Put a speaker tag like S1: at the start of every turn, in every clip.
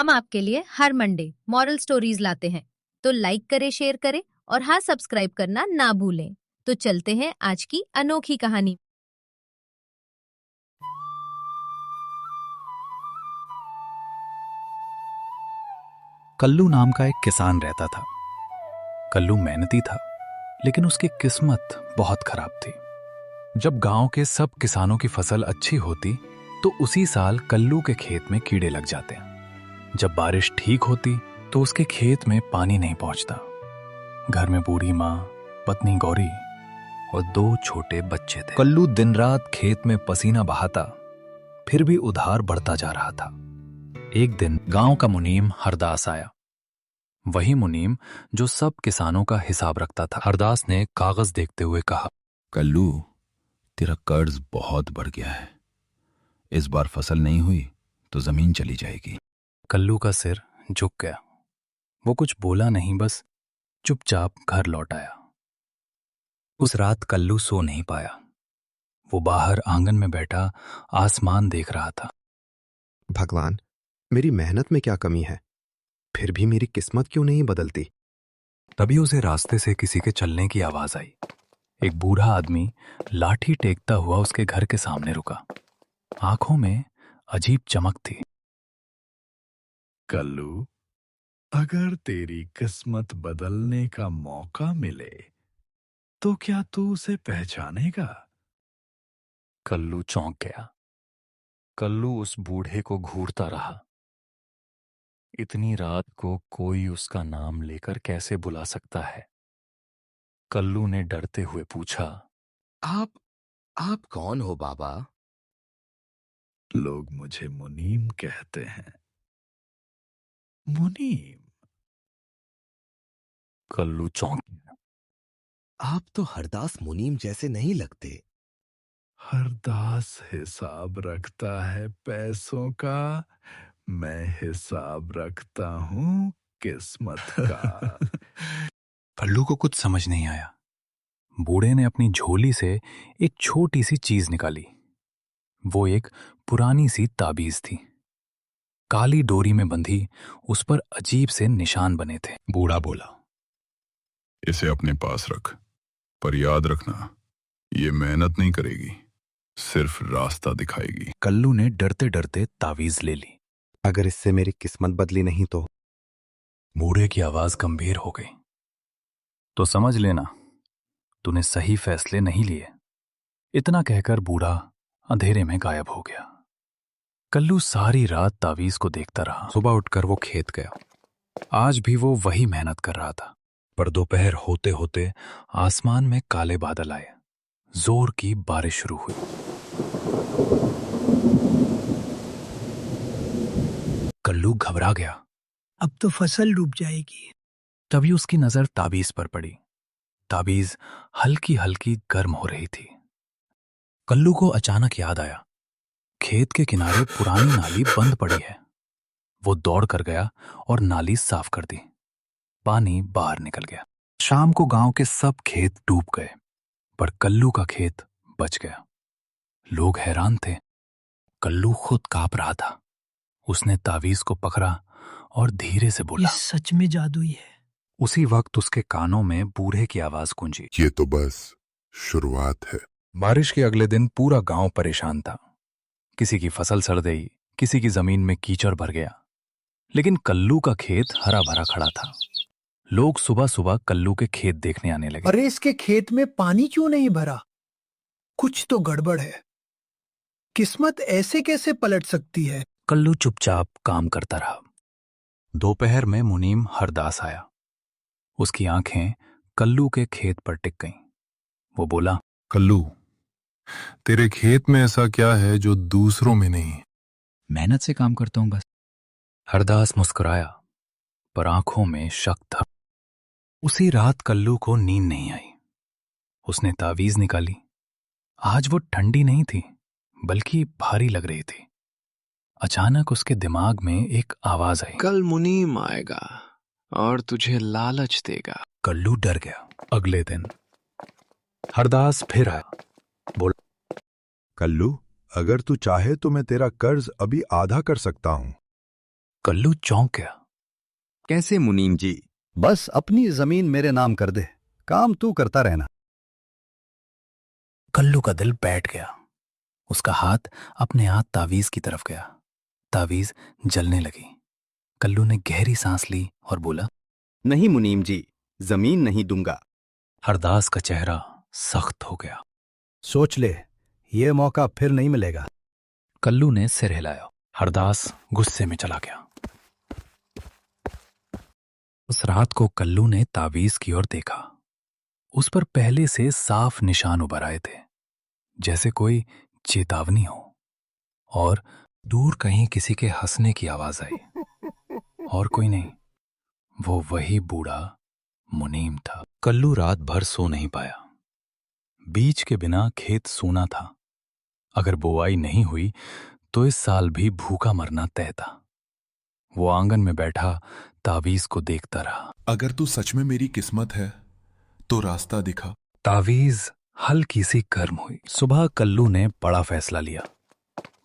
S1: हम आपके लिए हर मंडे मॉरल स्टोरीज लाते हैं, तो लाइक करें, शेयर करें और हाँ, सब्सक्राइब करना ना भूलें। तो चलते हैं आज की अनोखी कहानी।
S2: कल्लू नाम का एक किसान रहता था। कल्लू मेहनती था, लेकिन उसकी किस्मत बहुत खराब थी। जब गांव के सब किसानों की फसल अच्छी होती, तो उसी साल कल्लू के खेत में कीड़े लग जाते। जब बारिश ठीक होती, तो उसके खेत में पानी नहीं पहुंचता। घर में बूढ़ी माँ, पत्नी गौरी और 2 छोटे बच्चे थे। कल्लू दिन रात खेत में पसीना बहाता, फिर भी उधार बढ़ता जा रहा था। एक दिन गांव का मुनीम हरदास आया। वही मुनीम जो सब किसानों का हिसाब रखता था। हरदास ने कागज देखते हुए कहा,
S3: कल्लू, तेरा कर्ज बहुत बढ़ गया है। इस बार फसल नहीं हुई तो जमीन चली जाएगी।
S2: कल्लू का सिर झुक गया। वो कुछ बोला नहीं, बस चुपचाप घर लौट आया। उस रात कल्लू सो नहीं पाया। वो बाहर आंगन में बैठा आसमान देख रहा था।
S4: भगवान, मेरी मेहनत में क्या कमी है? फिर भी मेरी किस्मत क्यों नहीं बदलती?
S2: तभी उसे रास्ते से किसी के चलने की आवाज आई। एक बूढ़ा आदमी लाठी टेकता हुआ उसके घर के सामने रुका। आंखों में अजीब चमक थी।
S5: कल्लू, अगर तेरी किस्मत बदलने का मौका मिले तो क्या तू उसे पहचानेगा?
S2: कल्लू चौंक गया। कल्लू उस बूढ़े को घूरता रहा। इतनी रात को कोई उसका नाम लेकर कैसे बुला सकता है? कल्लू ने डरते हुए पूछा,
S6: आप कौन हो बाबा?
S5: लोग मुझे मुनीम कहते हैं। मुनीम?
S2: कल्लू चौंक गया।
S6: आप तो हरदास मुनीम जैसे नहीं लगते।
S5: हरदास हिसाब रखता है पैसों का, मैं हिसाब रखता हूं किस्मत का।
S2: कल्लू को कुछ समझ नहीं आया। बूढ़े ने अपनी झोली से एक छोटी सी चीज निकाली। वो एक पुरानी सी ताबीज थी। काली डोरी में बंधी उस पर अजीब से निशान बने थे। बूढ़ा बोला,
S3: इसे अपने पास रख, पर याद रखना, ये मेहनत नहीं करेगी, सिर्फ रास्ता दिखाएगी।
S2: कल्लू ने डरते डरते ताबीज ले ली।
S4: अगर इससे मेरी किस्मत बदली नहीं तो?
S2: बूढ़े की आवाज गंभीर हो गई, तो समझ लेना, तूने सही फैसले नहीं लिए। इतना कहकर बूढ़ा अंधेरे में गायब हो गया। कल्लू सारी रात तावीज को देखता रहा। सुबह उठकर वो खेत गया। आज भी वो वही मेहनत कर रहा था, पर दोपहर होते होते आसमान में काले बादल आए। जोर की बारिश शुरू हुई। कल्लू घबरा गया।
S7: अब तो फसल डूब जाएगी।
S2: तभी उसकी नजर ताबीज पर पड़ी। ताबीज हल्की हल्की गर्म हो रही थी। कल्लू को अचानक याद आया, खेत के किनारे पुरानी नाली बंद पड़ी है। वो दौड़ कर गया और नाली साफ कर दी। पानी बाहर निकल गया। शाम को गांव के सब खेत डूब गए, पर कल्लू का खेत बच गया। लोग हैरान थे। कल्लू खुद कांप रहा था। उसने तावीज को पकड़ा और धीरे से बोला,
S7: ये सच में जादुई है।
S2: उसी वक्त उसके कानों में बूढ़े की आवाज गूंजी,
S3: ये तो बस शुरुआत है।
S2: बारिश के अगले दिन पूरा गांव परेशान था। किसी की फसल सड़ गई, किसी की जमीन में कीचड़ भर गया, लेकिन कल्लू का खेत हरा भरा खड़ा था। लोग सुबह सुबह कल्लू के खेत देखने आने लगे।
S7: अरे, इसके खेत में पानी क्यों नहीं भरा? कुछ तो गड़बड़ है। किस्मत ऐसे कैसे पलट सकती है?
S2: कल्लू चुपचाप काम करता रहा। दोपहर में मुनीम हरदास आया। उसकी आंखें कल्लू के खेत पर टिक गईं। वो बोला,
S3: कल्लू, तेरे खेत में ऐसा क्या है जो दूसरों में नहीं?
S2: मेहनत से काम करता हूं बस। हरदास मुस्कुराया, पर आंखों में शक था। उसी रात कल्लू को नींद नहीं आई। उसने तावीज निकाली। आज वो ठंडी नहीं थी, बल्कि भारी लग रही थी। अचानक उसके दिमाग में एक आवाज आई,
S8: कल मुनीम आएगा और तुझे लालच देगा।
S2: कल्लू डर गया। अगले दिन हरदास फिर आया। बोला,
S9: कल्लू, अगर तू चाहे तो मैं तेरा कर्ज अभी आधा कर सकता हूं।
S2: कल्लू चौंक गया।
S6: कैसे मुनीम जी?
S9: बस अपनी जमीन मेरे नाम कर दे, काम तू करता रहना।
S2: कल्लू का दिल बैठ गया। उसका हाथ अपने आप तावीज की तरफ गया। तावीज जलने लगी। कल्लू ने गहरी सांस ली और बोला,
S6: नहीं मुनीम जी, जमीन नहीं दूंगा।
S2: हरदास का चेहरा सख्त हो गया।
S9: सोच ले, ये मौका फिर नहीं मिलेगा।
S2: कल्लू ने सिर हिलाया। हरदास गुस्से में चला गया। उस रात को कल्लू ने तावीज की ओर देखा। उस पर पहले से साफ निशान उभर आए थे, जैसे कोई चेतावनी हो। और दूर कहीं किसी के हंसने की आवाज आई। और कोई नहीं, वो वही बूढ़ा मुनीम था। कल्लू रात भर सो नहीं पाया। बीज के बिना खेत सूना था। अगर बुआई नहीं हुई तो इस साल भी भूखा मरना तय था। वो आंगन में बैठा तावीज को देखता रहा।
S3: अगर तू सच में मेरी किस्मत है तो रास्ता दिखा।
S2: तावीज हल्की सी गर्म हुई। सुबह कल्लू ने बड़ा फैसला लिया।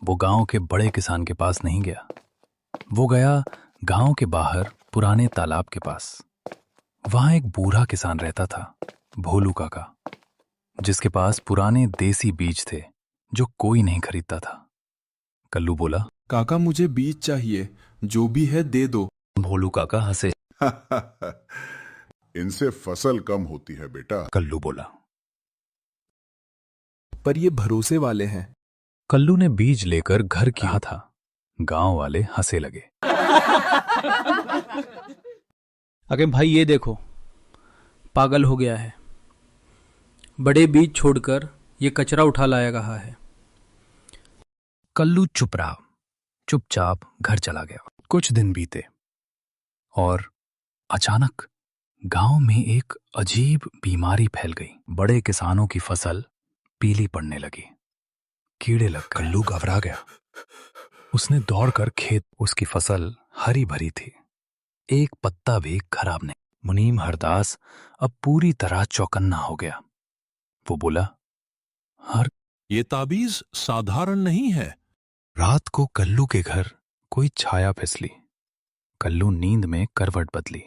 S2: वो गांव के बड़े किसान के पास नहीं गया। वो गया गांव के बाहर पुराने तालाब के पास। वहां एक बूढ़ा किसान रहता था, भोलू काका, जिसके पास पुराने देसी बीज थे जो कोई नहीं खरीदता था। कल्लू बोला,
S3: काका मुझे बीज चाहिए, जो भी है दे दो।
S2: भोलू काका हंसे।
S3: इनसे फसल कम होती है बेटा।
S2: कल्लू बोला,
S3: पर ये भरोसे वाले हैं।
S2: कल्लू ने बीज लेकर घर किया था। गांव वाले हंसे लगे।
S10: अरे भाई ये देखो, पागल हो गया है। बड़े बीज छोड़कर ये कचरा उठा लाया रहा है।
S2: कल्लू चुप रहा, चुपचाप घर चला गया। कुछ दिन बीते और अचानक गांव में एक अजीब बीमारी फैल गई। बड़े किसानों की फसल पीली पड़ने लगी। कीड़े लग गए। कल्लू घबरा गया। उसने दौड़कर खेत, उसकी फसल हरी भरी थी, एक पत्ता भी खराब नहीं। मुनीम हरदास अब पूरी तरह चौकन्ना हो गया। वो बोला,
S5: ये ताबीज साधारण नहीं है।
S2: रात को कल्लू के घर कोई छाया फिसली। कल्लू नींद में करवट बदली।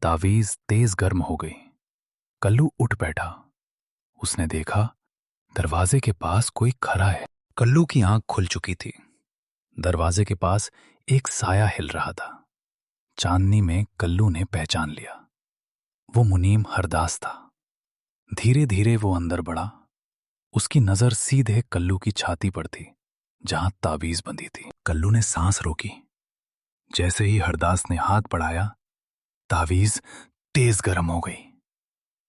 S2: तावीज तेज गर्म हो गई। कल्लू उठ बैठा। उसने देखा दरवाजे के पास कोई खड़ा है। कल्लू की आंख खुल चुकी थी। दरवाजे के पास एक साया हिल रहा था। चांदनी में कल्लू ने पहचान लिया। वो मुनीम हरदास था। धीरे धीरे वो अंदर बढ़ा। उसकी नजर सीधे कल्लू की छाती पर थी, जहां ताबीज बंधी थी। कल्लू ने सांस रोकी। जैसे ही हरदास ने हाथ बढ़ाया, तावीज तेज गर्म हो गई।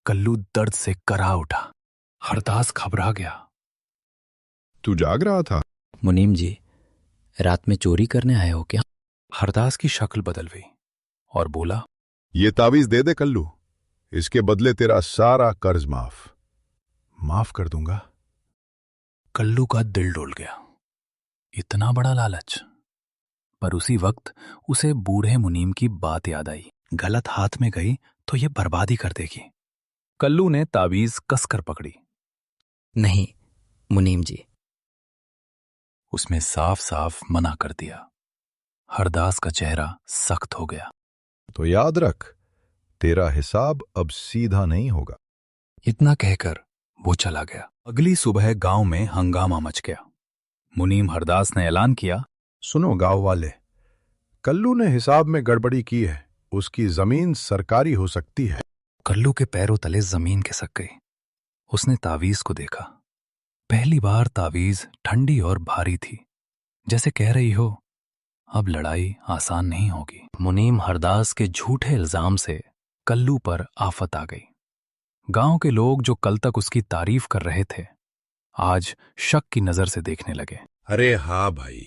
S2: कल्लू दर्द से करा उठा। हरदास घबरा गया।
S3: तू जाग रहा था?
S10: मुनीम जी, रात में चोरी करने आए हो क्या?
S2: हरदास की शक्ल बदल गई और बोला,
S3: ये ताबीज दे दे कल्लू, इसके बदले तेरा सारा कर्ज माफ कर दूंगा।
S2: कल्लू का दिल डोल गया। इतना बड़ा लालच। पर उसी वक्त उसे बूढ़े मुनीम की बात याद आई। गलत हाथ में गई तो ये बर्बादी कर देगी। कल्लू ने ताबीज कसकर पकड़ी।
S10: नहीं मुनीम जी।
S2: उसमें साफ साफ मना कर दिया। हरदास का चेहरा सख्त हो गया।
S3: तो याद रख, तेरा हिसाब अब सीधा नहीं होगा।
S2: इतना कहकर वो चला गया। अगली सुबह गांव में हंगामा मच गया। मुनीम हरदास ने ऐलान किया,
S3: सुनो गांव वाले, कल्लू ने हिसाब में गड़बड़ी की है, उसकी जमीन सरकारी हो सकती है।
S2: कल्लू के पैरों तले जमीन खिसक गई। उसने तावीज को देखा। पहली बार तावीज ठंडी और भारी थी, जैसे कह रही हो अब लड़ाई आसान नहीं होगी। मुनीम हरदास के झूठे इल्जाम से कल्लू पर आफत आ गई। गांव के लोग जो कल तक उसकी तारीफ कर रहे थे, आज शक की नजर से देखने लगे।
S5: अरे हाँ भाई,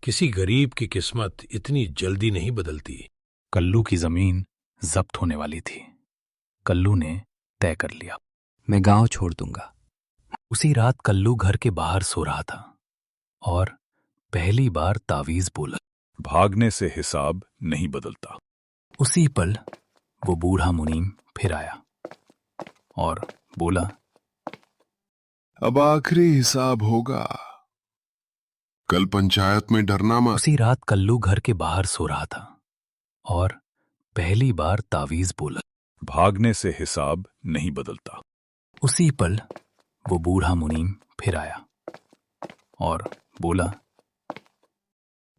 S5: किसी गरीब की किस्मत इतनी जल्दी नहीं बदलती।
S2: कल्लू की जमीन जब्त होने वाली थी। कल्लू ने तय कर लिया,
S10: मैं गांव छोड़ दूंगा।
S2: उसी रात कल्लू घर के बाहर सो रहा था और पहली बार तावीज बोला,
S3: भागने से हिसाब नहीं बदलता।
S2: उसी पल वो बूढ़ा मुनीम फिर आया और बोला,
S3: अब आखिरी हिसाब होगा। कल पंचायत में डरना मत।
S2: उसी रात कल्लू घर के बाहर सो रहा था और पहली बार तावीज बोला।
S3: भागने से हिसाब नहीं बदलता।
S2: उसी पल वो बूढ़ा मुनीम फिर आया और बोला,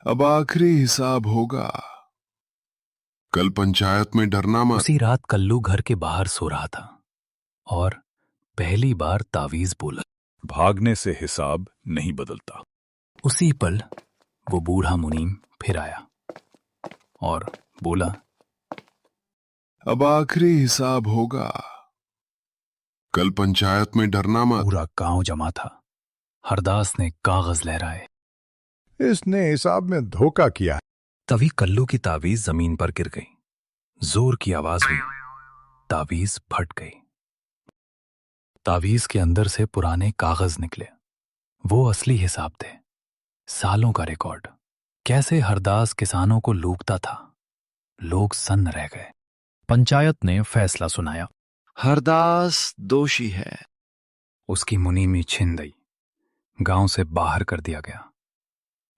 S3: अब आखिरी हिसाब होगा। कल पंचायत में डरना मत।
S2: उसी रात कल्लू घर के बाहर सो रहा था और पहली बार तावीज बोला।
S3: भागने से हिसाब नहीं बदलता।
S2: उसी पल वो बूढ़ा मुनीम फिर आया और बोला,
S3: अब आखिरी हिसाब होगा। कल पंचायत में डरना मत।
S2: पूरा गांव जमा था। हरदास ने कागज लहराए।
S5: इसने हिसाब में धोखा किया।
S2: तभी कल्लू की तावीज जमीन पर गिर गई। जोर की आवाज हुई। तावीज फट गई। तावीज के अंदर से पुराने कागज निकले। वो असली हिसाब थे, सालों का रिकॉर्ड। कैसे हरदास किसानों को लूटता था। लोग सन्न रह गए। पंचायत ने फैसला सुनाया।
S8: हरदास दोषी है।
S2: उसकी मुनीमी छिन गई। गांव से बाहर कर दिया गया।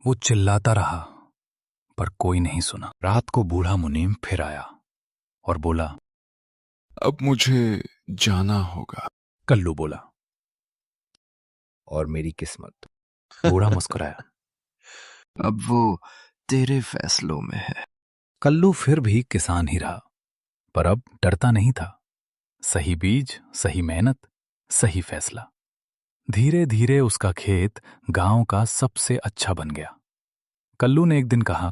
S2: वो चिल्लाता रहा पर कोई नहीं सुना। रात को बूढ़ा मुनीम फिर आया और बोला,
S3: अब मुझे जाना होगा।
S2: कल्लू बोला।
S4: और मेरी किस्मत?
S2: बूढ़ा मुस्कुराया।
S8: अब वो तेरे फैसलों में है।
S2: कल्लू फिर भी किसान ही रहा, पर अब डरता नहीं था। सही बीज, सही मेहनत, सही फैसला। धीरे धीरे उसका खेत गांव का सबसे अच्छा बन गया। कल्लू ने एक दिन कहा,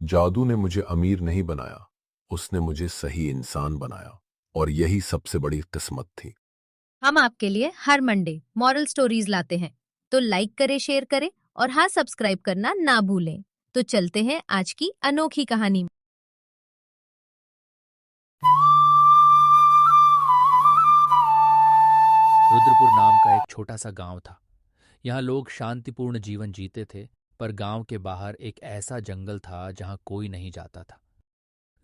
S3: जादू ने मुझे अमीर नहीं बनाया, उसने मुझे सही इंसान बनाया, और यही सबसे बड़ी किस्मत थी।
S1: हम आपके लिए हर मंडे मॉरल स्टोरीज लाते हैं, तो लाइक करें, शेयर करें और हाँ, सब्सक्राइब करना ना भूलें। तो चलते हैं आज की अनोखी कहानी में।
S11: रुद्रपुर नाम का एक छोटा सा गांव था। यहाँ लोग शांतिपूर्ण जीवन जीते थे, पर गांव के बाहर एक ऐसा जंगल था जहां कोई नहीं जाता था।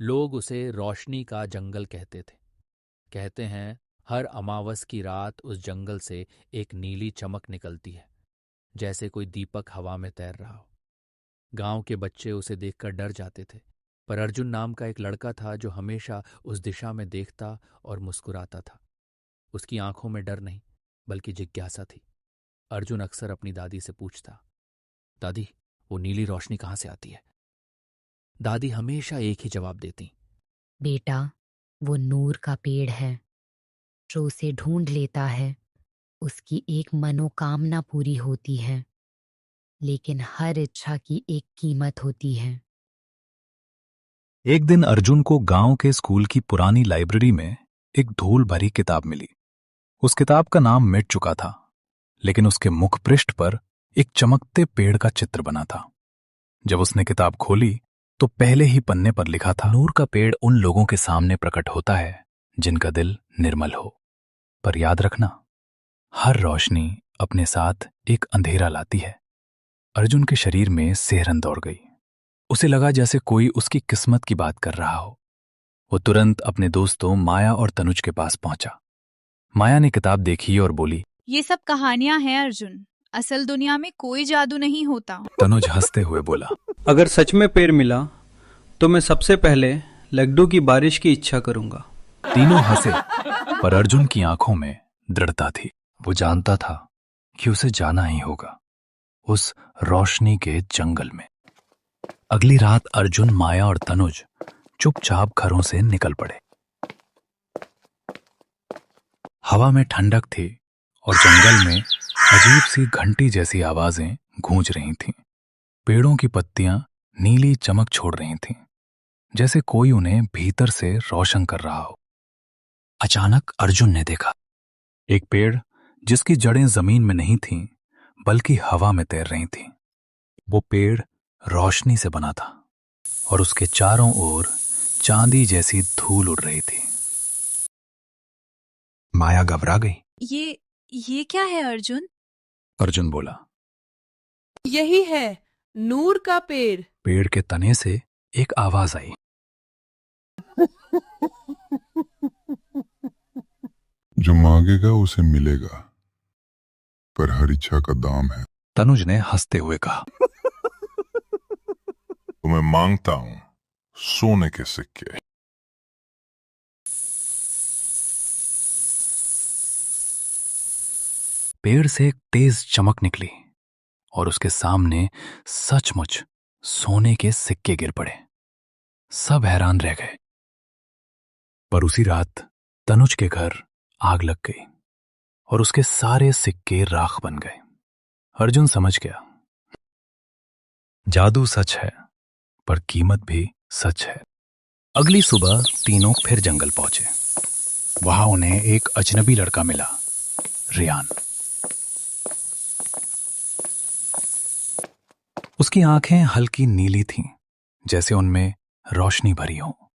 S11: लोग उसे रोशनी का जंगल कहते थे। कहते हैं हर अमावस की रात उस जंगल से एक नीली चमक निकलती है, जैसे कोई दीपक हवा में तैर रहा हो। गांव के बच्चे उसे देखकर डर जाते थे, पर अर्जुन नाम का एक लड़का था जो हमेशा उस दिशा में देखता और मुस्कुराता था। उसकी आंखों में डर नहीं, बल्कि जिज्ञासा थी। अर्जुन अक्सर अपनी दादी से पूछता, दादी, वो नीली रोशनी कहाँ से आती है? दादी हमेशा एक ही जवाब देती,
S12: बेटा, वो नूर का पेड़ है। जो उसे ढूंढ लेता है, उसकी एक मनोकामना पूरी होती है, लेकिन हर इच्छा की एक कीमत होती है।
S2: एक दिन अर्जुन को गांव के स्कूल की पुरानी लाइब्रेरी में एक धूल भरी किताब मिली। उस किताब का नाम मिट चुका था, लेकिन उसके मुख पृष्ठ पर एक चमकते पेड़ का चित्र बना था। जब उसने किताब खोली तो पहले ही पन्ने पर लिखा था, नूर का पेड़ उन लोगों के सामने प्रकट होता है जिनका दिल निर्मल हो। पर याद रखना, हर रोशनी अपने साथ एक अंधेरा लाती है। अर्जुन के शरीर में सिहरन दौड़ गई। उसे लगा जैसे कोई उसकी किस्मत की बात कर रहा हो। वो तुरंत अपने दोस्तों माया और तनुज के पास पहुंचा। माया ने किताब देखी और बोली,
S13: ये सब कहानियां हैं अर्जुन, असल दुनिया में कोई जादू नहीं होता।
S2: तनुज हंसते हुए बोला,
S10: अगर सच में पेड़ मिला तो मैं सबसे पहले लड्डू की बारिश की इच्छा करूंगा।
S2: तीनों हंसे, पर अर्जुन की आंखों में दृढ़ता थी। वो जानता था कि उसे जाना ही होगा, उस रोशनी के जंगल में। अगली रात अर्जुन, माया और तनुज चुपचाप घरों से निकल पड़े। हवा में ठंडक थी और जंगल में अजीब सी घंटी जैसी आवाजें गूंज रही थीं। पेड़ों की पत्तियां नीली चमक छोड़ रही थीं, जैसे कोई उन्हें भीतर से रोशन कर रहा हो। अचानक अर्जुन ने देखा एक पेड़ जिसकी जड़ें जमीन में नहीं थीं, बल्कि हवा में तैर रही थीं। वो पेड़ रोशनी से बना था और उसके चारों ओर चांदी जैसी धूल उड़ रही थी। माया घबरा गई।
S13: ये क्या है अर्जुन?
S2: अर्जुन बोला,
S14: यही है नूर का पेड़।
S2: पेड़ के तने से एक आवाज आई,
S3: जो मांगेगा उसे मिलेगा, पर हर इच्छा का दाम है।
S2: तनुज ने हंसते हुए कहा,
S3: तो मैं मांगता हूं सोने के सिक्के।
S2: पेड़ से एक तेज चमक निकली और उसके सामने सचमुच सोने के सिक्के गिर पड़े। सब हैरान रह गए। पर उसी रात तनुज के घर आग लग गई और उसके सारे सिक्के राख बन गए। अर्जुन समझ गया, जादू सच है पर कीमत भी सच है। अगली सुबह तीनों फिर जंगल पहुंचे। वहां उन्हें एक अजनबी लड़का मिला, रियान। उसकी आंखें हल्की नीली थीं, जैसे उनमें रोशनी भरी हो।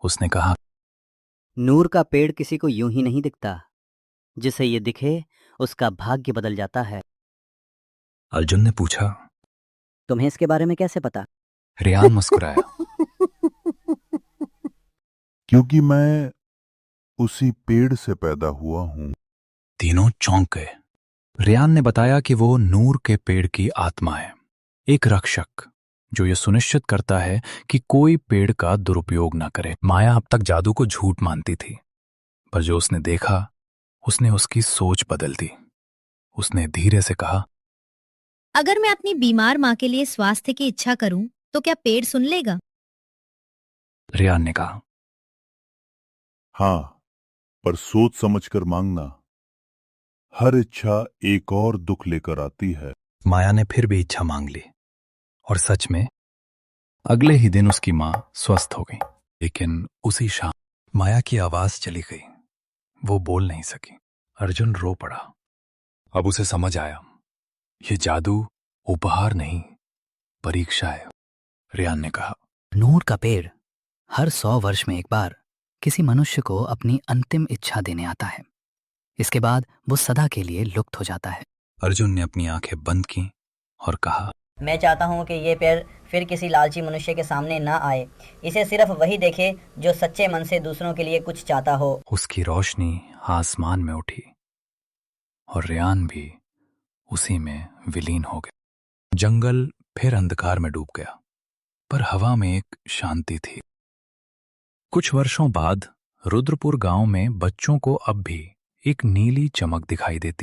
S2: उसने कहा,
S15: नूर का पेड़ किसी को यूं ही नहीं दिखता, जिसे ये दिखे उसका भाग्य बदल जाता है।
S2: अर्जुन ने पूछा,
S15: तुम्हें इसके बारे में कैसे पता?
S2: रियान मुस्कुराया,
S3: क्योंकि मैं उसी पेड़ से पैदा हुआ हूं।
S2: तीनों चौंक गए। रियान ने बताया कि वो नूर के पेड़ की आत्मा है, एक रक्षक जो ये सुनिश्चित करता है कि कोई पेड़ का दुरुपयोग न करे। माया अब तक जादू को झूठ मानती थी, पर जो उसने देखा उसने उसकी सोच बदल दी। उसने धीरे से कहा,
S1: अगर मैं अपनी बीमार माँ के लिए स्वास्थ्य की इच्छा करूं तो क्या पेड़ सुन लेगा?
S2: रियान ने कहा,
S3: हाँ, पर सोच समझकर मांगना। हर इच्छा एक और दुख लेकर आती है।
S2: माया ने फिर भी इच्छा मांग ली और सच में अगले ही दिन उसकी मां स्वस्थ हो गई। लेकिन उसी शाम माया की आवाज चली गई। वो बोल नहीं सकी। अर्जुन रो पड़ा। अब उसे समझ आया, ये जादू उपहार नहीं, परीक्षा है। रियान ने कहा,
S15: नूर का पेड़ हर 100 वर्ष में एक बार किसी मनुष्य को अपनी अंतिम इच्छा देने आता है। इसके बाद वो सदा के लिए लुप्त हो जाता है।
S2: अर्जुन ने अपनी आंखें बंद की और कहा,
S16: मैं चाहता हूँ कि ये पेड़ फिर किसी लालची मनुष्य के सामने ना आए। इसे सिर्फ वही देखे जो सच्चे मन से दूसरों के लिए कुछ चाहता हो।
S2: उसकी रोशनी आसमान में उठी और रियान भी उसी में विलीन हो गया। जंगल फिर अंधकार में डूब गया, पर हवा में एक शांति थी। कुछ वर्षों बाद रुद्रपुर गांव में बच्चों को अब भी एक नीली चमक दिखाई देती।